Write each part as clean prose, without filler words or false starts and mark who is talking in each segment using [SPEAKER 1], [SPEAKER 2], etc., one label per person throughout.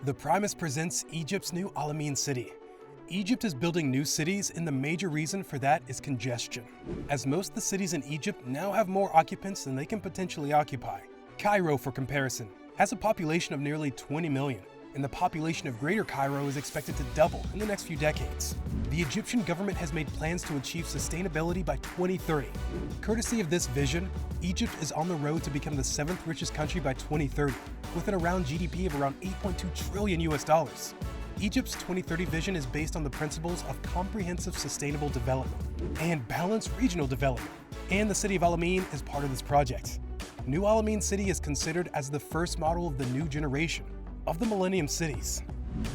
[SPEAKER 1] The Primest presents Egypt's new Alamein city. Egypt is building new cities, and the major reason for that is congestion, as most of the cities in Egypt now have more occupants than they can potentially occupy. Cairo, for comparison, has a population of nearly 20 million, and the population of Greater Cairo is expected to double in the next few decades. The Egyptian government has made plans to achieve sustainability by 2030. Courtesy of this vision, Egypt is on the road to become the 7th richest country by 2030, with an around GDP of around $8.2 trillion. Egypt's 2030 vision is based on the principles of comprehensive sustainable development and balanced regional development, and the city of Alamein is part of this project. New Alamein City is considered as the first model of the new generation of the Millennium Cities.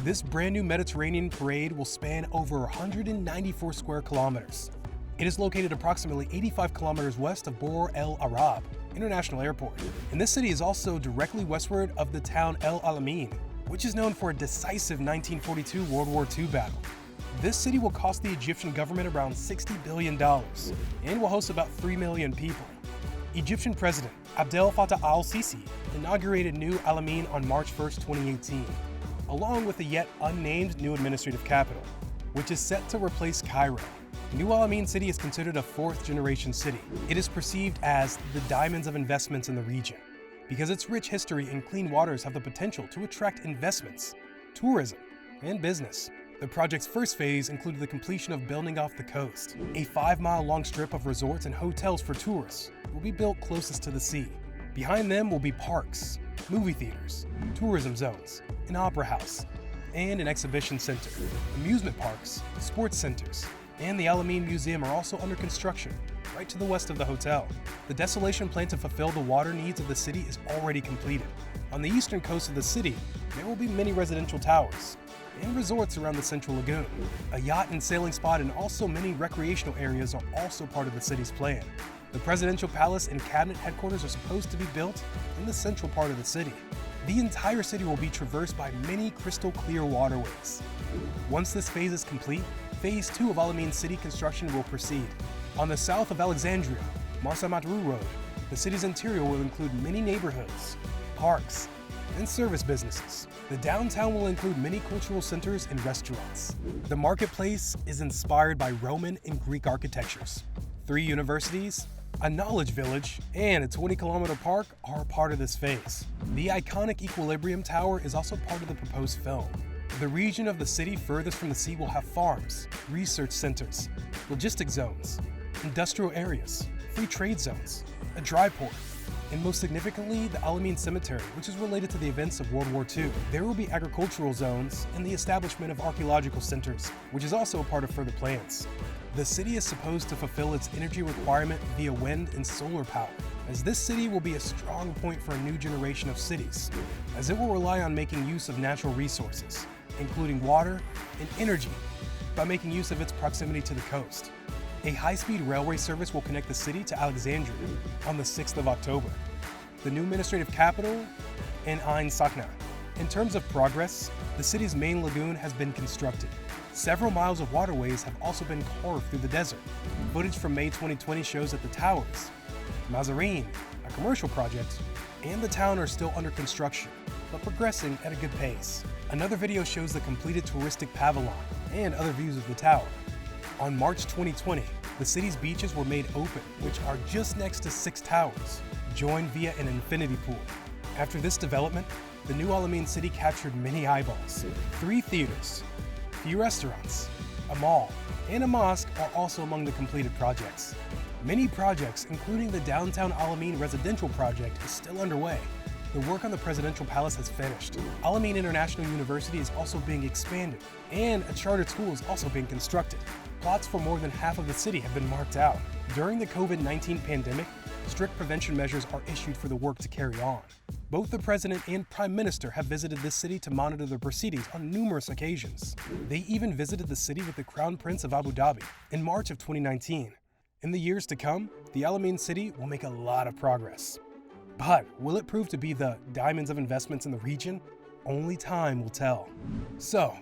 [SPEAKER 1] This brand new Mediterranean parade will span over 194 square kilometers. It is located approximately 85 kilometers west of Bor El Arab International Airport, and this city is also directly westward of the town El Alamein, which is known for a decisive 1942 World War II battle. This city will cost the Egyptian government around $60 billion and will host about 3 million people. Egyptian President Abdel Fattah al-Sisi inaugurated New Alamein on March 1, 2018, along with the yet unnamed new administrative capital, which is set to replace Cairo. New Alamein City is considered a fourth-generation city. It is perceived as the diamonds of investments in the region, because its rich history and clean waters have the potential to attract investments, tourism, and business. The project's first phase included the completion of building off the coast. A 5-mile-long strip of resorts and hotels for tourists will be built closest to the sea. Behind them will be parks, movie theaters, tourism zones, an opera house, and an exhibition center. Amusement parks, sports centers, and the Alamein Museum are also under construction, right to the west of the hotel. The desalination plant to fulfill the water needs of the city is already completed. On the eastern coast of the city, there will be many residential towers and resorts around the central lagoon. A yacht and sailing spot and also many recreational areas are also part of the city's plan. The presidential palace and cabinet headquarters are supposed to be built in the central part of the city. The entire city will be traversed by many crystal clear waterways. Once this phase is complete, Phase 2 of Alamein City construction will proceed. On the south of Alexandria, Marsa Matruh Road, the city's interior will include many neighborhoods, parks, and service businesses. The downtown will include many cultural centers and restaurants. The marketplace is inspired by Roman and Greek architectures. 3 universities, a knowledge village, and a 20-kilometer park are a part of this phase. The iconic Equilibrium Tower is also part of the proposed film. The region of the city furthest from the sea will have farms, research centers, logistic zones, industrial areas, free trade zones, a dry port, and most significantly, the Alamein Cemetery, which is related to the events of World War II. There will be agricultural zones and the establishment of archaeological centers, which is also a part of further plans. The city is supposed to fulfill its energy requirement via wind and solar power, as this city will be a strong point for a new generation of cities, as it will rely on making use of natural resources, including water and energy, by making use of its proximity to the coast. A high-speed railway service will connect the city to Alexandria on the 6th of October. The new administrative capital in Ain Sakna. In terms of progress, the city's main lagoon has been constructed. Several miles of waterways have also been carved through the desert. Footage from May 2020 shows that the towers, Mazarine, a commercial project, and the town are still under construction, but progressing at a good pace. Another video shows the completed touristic pavilion and other views of the tower. On March 2020, the city's beaches were made open, which are just next to 6 towers, joined via an infinity pool. After this development, the new Alamein City captured many eyeballs. 3 theaters, few restaurants, a mall, and a mosque are also among the completed projects. Many projects, including the downtown Alamein residential project, is still underway. The work on the presidential palace has finished. Alamein International University is also being expanded, and a chartered school is also being constructed. Plots for more than half of the city have been marked out. During the COVID-19 pandemic, strict prevention measures are issued for the work to carry on. Both the president and prime minister have visited this city to monitor the proceedings on numerous occasions. They even visited the city with the Crown Prince of Abu Dhabi in March of 2019. In the years to come, the Alamein City will make a lot of progress. But will it prove to be the diamonds of investments in the region? Only time will tell. So,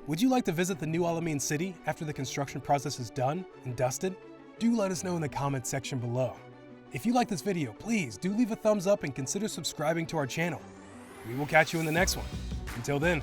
[SPEAKER 1] would you like to visit the new Alamein City after the construction process is done and dusted? Do let us know in the comments section below. If you like this video, please do leave a thumbs up and consider subscribing to our channel. We will catch you in the next one. Until then,